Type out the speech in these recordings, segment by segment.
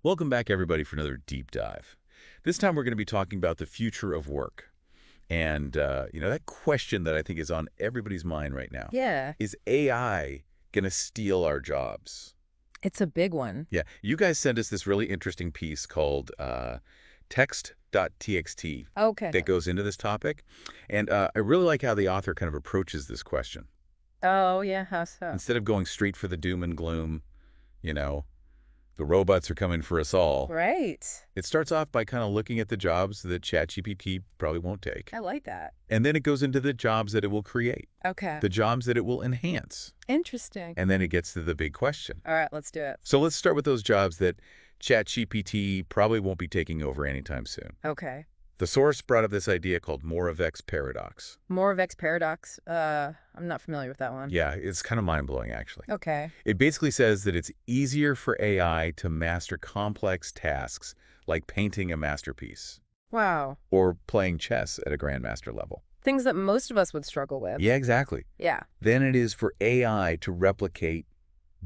Welcome back, everybody, for another deep dive. This time we're going to be talking about the future of work. And, that question that I think is on everybody's mind right now. Yeah, Is AI going to steal our jobs? it's a big one. Yeah, you guys sent us this really interesting piece called text.txt Okay. that goes into this topic. And I really like how the author kind of approaches this question. Oh, yeah, how so? Instead of going straight for the doom and gloom, you know, the robots are coming for us all. Right. It starts off by kind of looking at the jobs that ChatGPT probably won't take. I like that. And then it goes into the jobs that it will create, Okay. the jobs that it will enhance. Interesting. And then it gets to the big question. All right, let's do it. So let's start with those jobs that ChatGPT probably won't be taking over anytime soon. Okay. The source brought up this idea called Moravec's paradox. Moravec's paradox. I'm not familiar with that one. Yeah, it's kind of mind-blowing, actually. Okay. It basically says that it's easier for AI to master complex tasks like painting a masterpiece Wow. or playing chess at a grandmaster level. Things that most of us would struggle with. Yeah, exactly. Yeah. Than it is for AI to replicate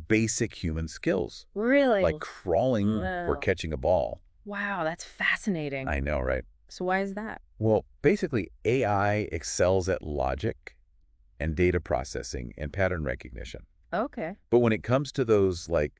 basic human skills, Really? like crawling or Wow. catching a ball. Wow, that's fascinating. I know, right? So why is that? Well, basically, AI excels at logic and data processing and pattern recognition. Okay. But when it comes to those like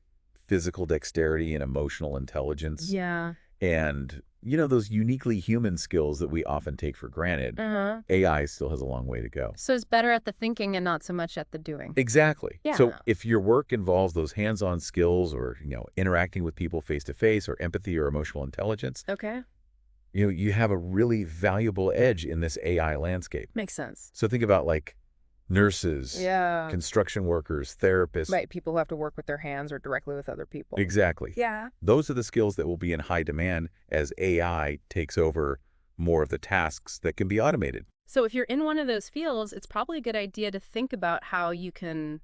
physical dexterity and emotional intelligence Yeah. and, those uniquely human skills that we often take for granted, Uh-huh. AI still has a long way to go. So it's better at the thinking and not so much at the doing. Exactly. So Yeah. if your work involves those hands-on skills or, interacting with people face-to-face or empathy or emotional intelligence, Okay. you have a really valuable edge in this AI landscape. Makes sense. So think about like nurses, Yeah. construction workers, therapists. Right, people who have to work with their hands or directly with other people. Exactly. Yeah. Those are the skills that will be in high demand as AI takes over more of the tasks that can be automated. So if you're in one of those fields, it's probably a good idea to think about how you can,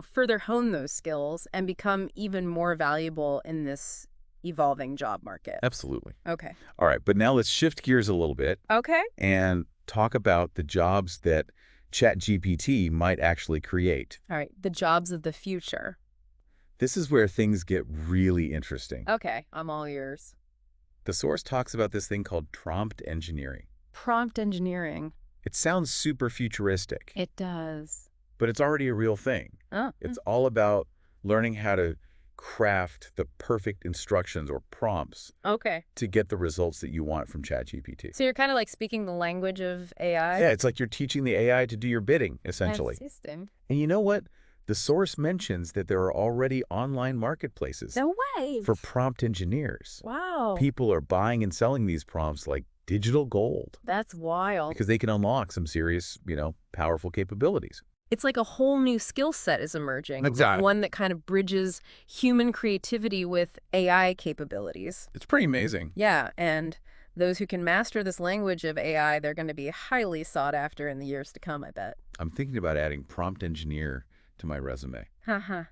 further hone those skills and become even more valuable in this evolving job market. Absolutely. Okay. All right, but now let's shift gears a little bit Okay. and talk about the jobs that ChatGPT might actually create. All right. The jobs of the future. This is where things get really interesting. Okay. I'm all ears. The source talks about this thing called prompt engineering. Prompt engineering. It sounds super futuristic, It does. but it's already a real thing. Oh. It's all about learning how to craft the perfect instructions or prompts Okay. to get the results that you want from ChatGPT. So you're kind of like speaking the language of AI? Yeah, it's like you're teaching the AI to do your bidding, essentially. Interesting. And you know what? The source mentions that there are already online marketplaces No way. for prompt engineers. Wow. People are buying and selling these prompts like digital gold That's wild. because they can unlock some serious, powerful capabilities. It's like a whole new skill set is emerging. Exactly. One that kind of bridges human creativity with AI capabilities. It's pretty amazing. Yeah, and those who can master this language of AI, they're going to be highly sought after in the years to come, I bet. I'm thinking about adding prompt engineer to my resume. Haha.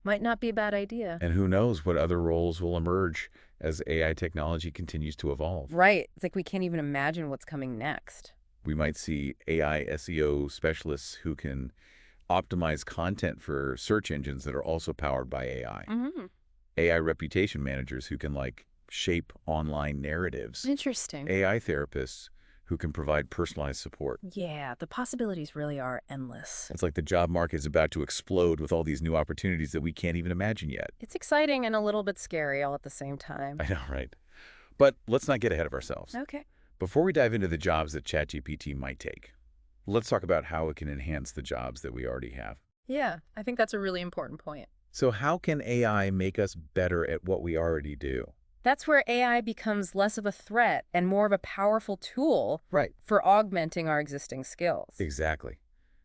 Might not be a bad idea. And who knows what other roles will emerge as AI technology continues to evolve. Right. It's like we can't even imagine what's coming next. We might see AI SEO specialists who can optimize content for search engines that are also powered by AI. Mm-hmm. AI reputation managers who can shape online narratives. Interesting. AI therapists who can provide personalized support. Yeah, the possibilities really are endless. It's like the job market is about to explode with all these new opportunities that we can't even imagine yet. It's exciting and a little bit scary all at the same time. I know, right? But let's not get ahead of ourselves. Okay. Before we dive into the jobs that ChatGPT might take, let's talk about how it can enhance the jobs that we already have. Yeah, I think that's a really important point. So how can AI make us better at what we already do? That's where AI becomes less of a threat and more of a powerful tool Right. for augmenting our existing skills. Exactly.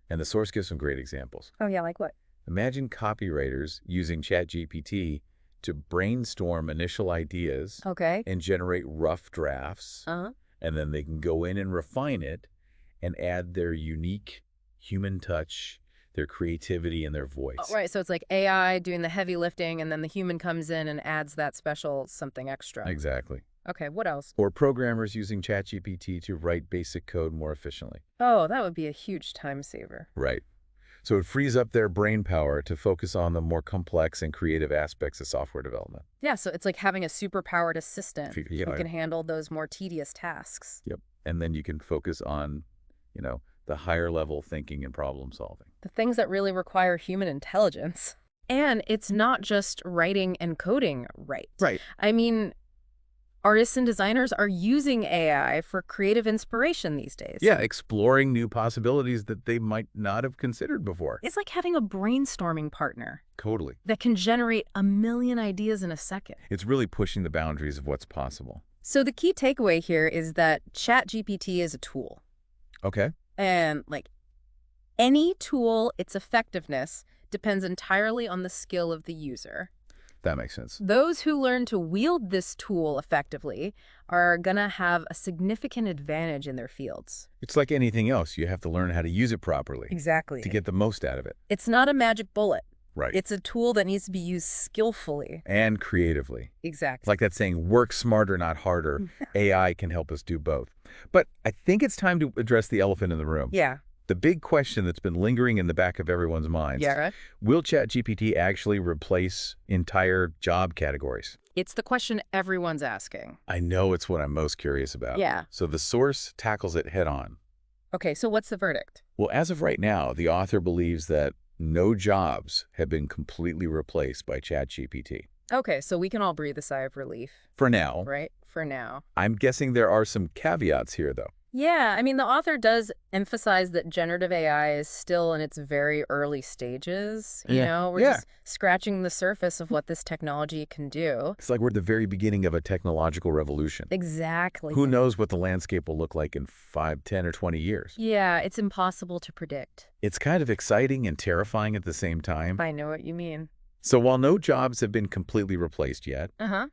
And the source gives some great examples. Oh, yeah, like what? Imagine copywriters using ChatGPT to brainstorm initial ideas Okay. and generate rough drafts, Uh-huh. and then they can go in and refine it and add their unique human touch, their creativity, and their voice. Oh, right, so it's like AI doing the heavy lifting, and then the human comes in and adds that special something extra. Exactly. Okay, what else? Or programmers using ChatGPT to write basic code more efficiently. Oh, that would be a huge time saver. Right. So it frees up their brain power to focus on the more complex and creative aspects of software development. Yeah, so it's like having a superpowered assistant You who know, can handle those more tedious tasks. yep. And then you can focus on, the higher level thinking and problem solving. The things that really require human intelligence. And it's not just writing and coding right. Right. I mean, artists and designers are using AI for creative inspiration these days. Yeah, exploring new possibilities that they might not have considered before. It's like having a brainstorming partner Totally. that can generate a million ideas in a second. It's really pushing the boundaries of what's possible. So the key takeaway here is that ChatGPT is a tool. Okay. And like any tool, its effectiveness depends entirely on the skill of the user. That makes sense. Those who learn to wield this tool effectively are going to have a significant advantage in their fields. It's like anything else. You have to learn how to use it properly Exactly. to get the most out of it. It's not a magic bullet. Right. It's a tool that needs to be used skillfully. And creatively. Exactly. It's like that saying, work smarter, not harder. AI can help us do both. But I think it's time to address the elephant in the room. Yeah. The big question that's been lingering in the back of everyone's minds. Yeah, right? Will ChatGPT actually replace entire job categories? It's the question everyone's asking. I know it's what I'm most curious about. Yeah. So the source tackles it head on. Okay, so what's the verdict? Well, as of right now, the author believes that no jobs have been completely replaced by ChatGPT. Okay, so we can all breathe a sigh of relief, For now. right? For now. I'm guessing there are some caveats here, though. Yeah, I mean, the author does emphasize that generative AI is still in its very early stages. We're just scratching the surface of what this technology can do. It's like we're at the very beginning of a technological revolution. Exactly. Who knows what the landscape will look like in 5, 10, or 20 years? Yeah, it's impossible to predict. It's kind of exciting and terrifying at the same time. I know what you mean. So while no jobs have been completely replaced yet, Uh-huh.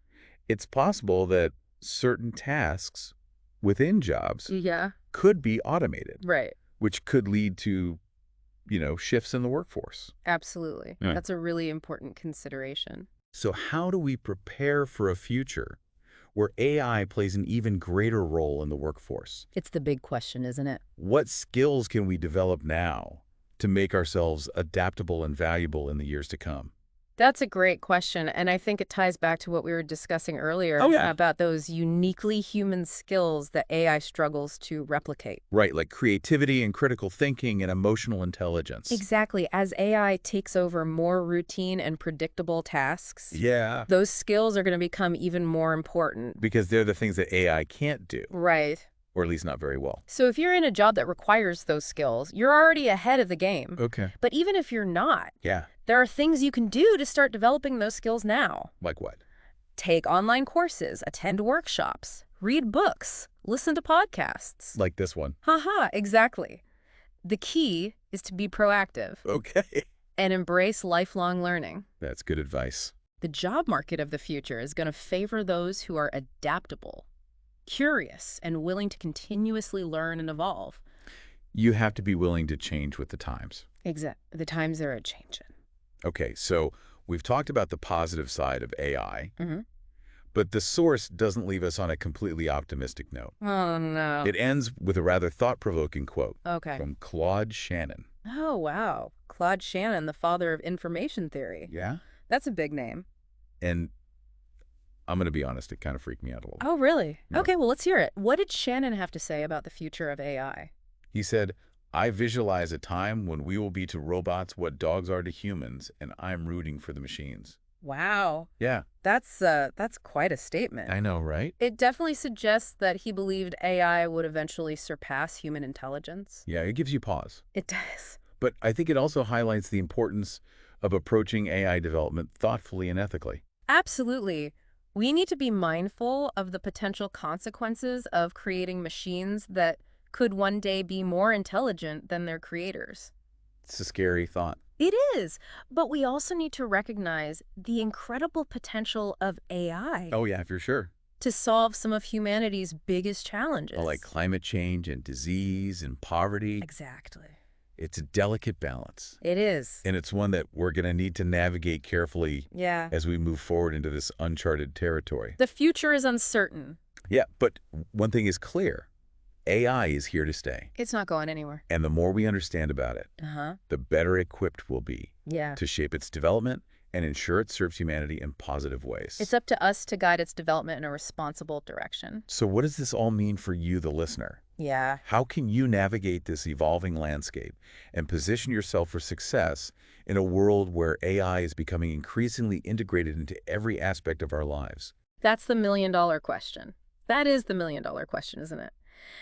it's possible that certain tasks within jobs Yeah. could be automated, Right. which could lead to, shifts in the workforce. Absolutely. Yeah. That's a really important consideration. So how do we prepare for a future where AI plays an even greater role in the workforce? It's the big question, isn't it? What skills can we develop now to make ourselves adaptable and valuable in the years to come? That's a great question, and I think it ties back to what we were discussing earlier about those uniquely human skills that AI struggles to replicate. Right, like creativity and critical thinking and emotional intelligence. Exactly. As AI takes over more routine and predictable tasks, Yeah. those skills are going to become even more important. Because they're the things that AI can't do, Right. or at least not very well. So if you're in a job that requires those skills, you're already ahead of the game. Okay. But even if you're not, Yeah. there are things you can do to start developing those skills now. Like what? Take online courses, attend workshops, read books, listen to podcasts. Like this one. Haha, exactly. The key is to be proactive Okay. and embrace lifelong learning. That's good advice. The job market of the future is going to favor those who are adaptable, curious, and willing to continuously learn and evolve. You have to be willing to change with the times. Exactly. The times are a-changing. Okay, so we've talked about the positive side of AI, Mm-hmm. but the source doesn't leave us on a completely optimistic note. Oh, no. It ends with a rather thought-provoking quote Okay. from Claude Shannon. Oh, wow. Claude Shannon, the father of information theory. Yeah? That's a big name. And I'm going to be honest, it kind of freaked me out a little. Oh, really? Yeah. Okay, well, let's hear it. What did Shannon have to say about the future of AI? He said, I visualize a time when we will be to robots what dogs are to humans, and I'm rooting for the machines. Wow. Yeah, That's quite a statement. I know, right? It definitely suggests that he believed AI would eventually surpass human intelligence. Yeah, it gives you pause. It does. But I think it also highlights the importance of approaching AI development thoughtfully and ethically. Absolutely. We need to be mindful of the potential consequences of creating machines that could one day be more intelligent than their creators. It's a scary thought. It is, but we also need to recognize the incredible potential of AI Oh, yeah, for sure. to solve some of humanity's biggest challenges. Like climate change and disease and poverty. Exactly. It's a delicate balance. It is. And it's one that we're going to need to navigate carefully Yeah. as we move forward into this uncharted territory. The future is uncertain. Yeah, but one thing is clear. AI is here to stay. It's not going anywhere. And the more we understand about it, Uh-huh. the better equipped we'll be Yeah. to shape its development and ensure it serves humanity in positive ways. It's up to us to guide its development in a responsible direction. So what does this all mean for you, the listener? Yeah. How can you navigate this evolving landscape and position yourself for success in a world where AI is becoming increasingly integrated into every aspect of our lives? That's the million-dollar question. That is the million-dollar question, isn't it?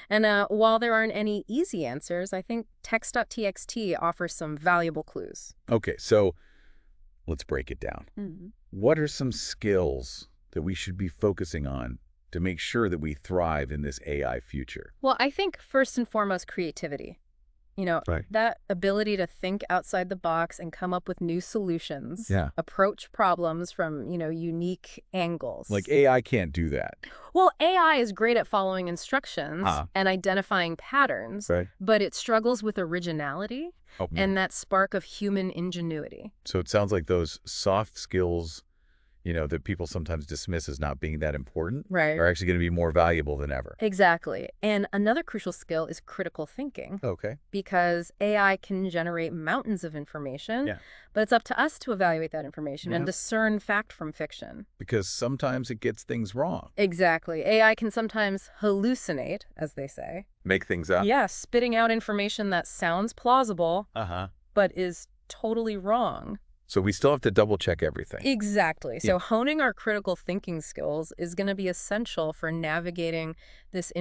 And while there aren't any easy answers, I think text.txt offers some valuable clues. Okay, so let's break it down. Mm-hmm. What are some skills that we should be focusing on to make sure that we thrive in this AI future? Well, I think first and foremost, creativity. Right. That ability to think outside the box and come up with new solutions, Yeah. approach problems from, unique angles. Like AI can't do that. Well, AI is great at following instructions Ah. and identifying patterns, Right. but it struggles with originality Oh, and that spark of human ingenuity. so it sounds like those soft skills, that people sometimes dismiss as not being that important Right. are actually going to be more valuable than ever. Exactly. And another crucial skill is critical thinking, Okay. because AI can generate mountains of information, Yeah. but it's up to us to evaluate that information and Yeah. discern fact from fiction. Because sometimes it gets things wrong. Exactly. AI can sometimes hallucinate, as they say. Make things up. Yeah, spitting out information that sounds plausible, Uh-huh. but is totally wrong. So we still have to double check everything. Exactly. Yeah. So honing our critical thinking skills is going to be essential for navigating this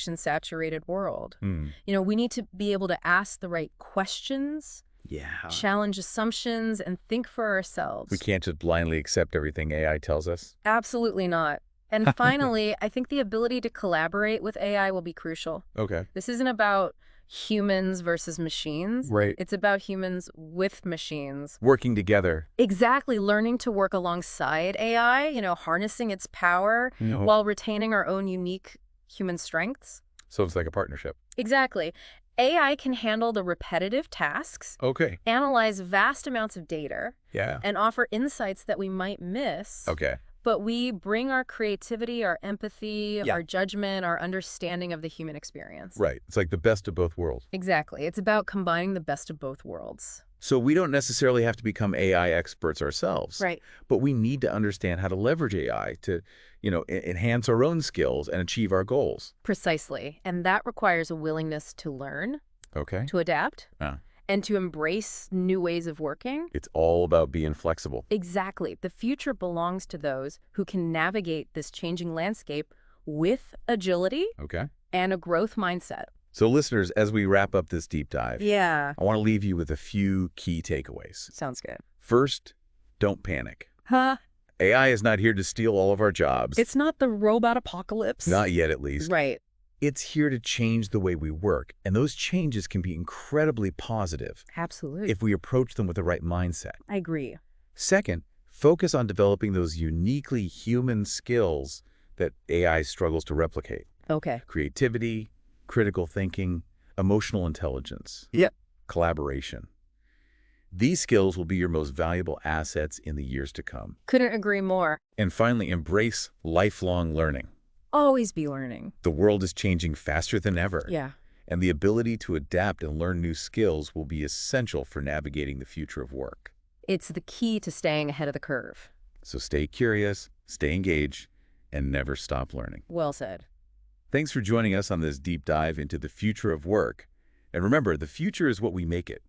information-saturated world. Hmm. We need to be able to ask the right questions, Yeah. challenge assumptions, and think for ourselves. We can't just blindly accept everything AI tells us. Absolutely not. And finally, I think the ability to collaborate with AI will be crucial. Okay. This isn't about humans versus machines. Right. It's about humans with machines. Working together. Exactly. Learning to work alongside AI, harnessing its power while retaining our own unique human strengths. So it's like a partnership. Exactly. AI can handle the repetitive tasks, Okay. analyze vast amounts of data, Yeah. and offer insights that we might miss. Okay. But we bring our creativity, our empathy, Yeah. our judgment, our understanding of the human experience. Right. It's like the best of both worlds. Exactly. It's about combining the best of both worlds. So we don't necessarily have to become AI experts ourselves. Right. But we need to understand how to leverage AI to, enhance our own skills and achieve our goals. Precisely. And that requires a willingness to learn, Okay. to adapt, Ah. and to embrace new ways of working. It's all about being flexible. Exactly. The future belongs to those who can navigate this changing landscape with agility Okay. and a growth mindset. So listeners, as we wrap up this deep dive, Yeah. I want to leave you with a few key takeaways. Sounds good. First, don't panic. Huh? AI is not here to steal all of our jobs. It's not the robot apocalypse. Not yet, at least. Right. It's here to change the way we work, and those changes can be incredibly positive Absolutely. if we approach them with the right mindset. I agree. Second, focus on developing those uniquely human skills that AI struggles to replicate. Okay. Creativity, critical thinking, emotional intelligence. Yeah. Collaboration. These skills will be your most valuable assets in the years to come. Couldn't agree more. And finally, embrace lifelong learning. Always be learning. The world is changing faster than ever. Yeah. And the ability to adapt and learn new skills will be essential for navigating the future of work. It's the key to staying ahead of the curve. So stay curious, stay engaged, and never stop learning. Well said. Thanks for joining us on this deep dive into the future of work. And remember, the future is what we make it.